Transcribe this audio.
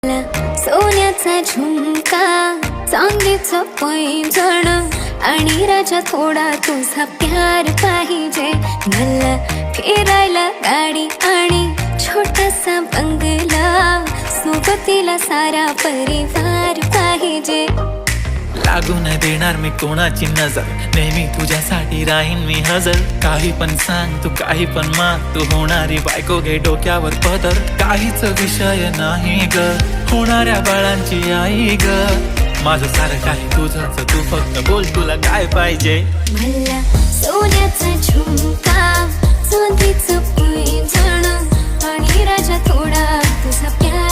मला सोन्याचा झुमका, चांदीचं पैंजण आणि राजा थोडा तुझा प्यार पाहिजे. मला फिरायला गाडी आणि छोटासा बंगला, सोबतीला सारा परिवार पाहिजे. लागू नाही देणार मी कोणाची नजर, नेहमी तुझ्यासाठी राहीन मी हजर. काही पण सांग तू, काही पण माग, तू होणारी बायको घे डोक्यावर पदर. काहीच विषय नाही ग, होणाऱ्या बाळांची आई ग. माझं सारं काही तुझंच, तू फक्त बोल तुला काय पाहिजे. मला सोन्याचा झुमका, चांदीचं पैंजण आणि राजा थोडा तुझा प्यार